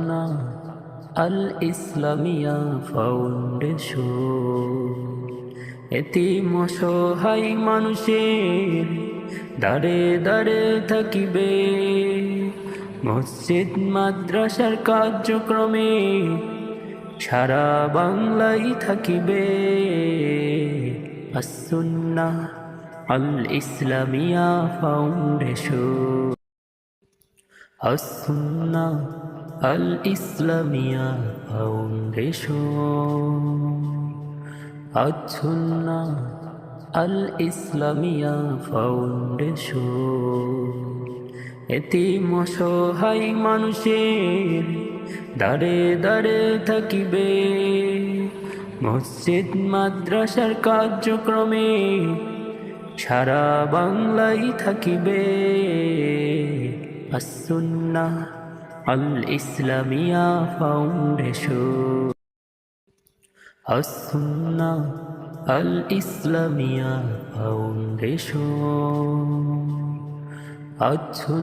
না আল ইসলামিয়া ফাউন্ডেশন এতিম অসহায় মানুষের দাঁড়ে দাঁড়ে থাকিবে মসজিদ মাদ্রাসার কার্যক্রমে সারা বাংলায় থাকিবে as-sunnah আল ইসলামিয়া ফাউন্ডেশন as-sunnah আল ইসলামিয়া ফাউন্ডেশন as-sunnah আল ইসলামিয়া ফাউন্ডেশন এতিম অসহায় মানুষের দাঁড়ে দাঁড়ে থাকিবে মসজিদ মাদ্রাসার কার্যক্রমে সারা বাংলায় থাকিবে as-sunnah আল ইসলামিয়া ফাউন্ডেশন as-sunnah আল ইসলামিয়া ফাউন্ডেশন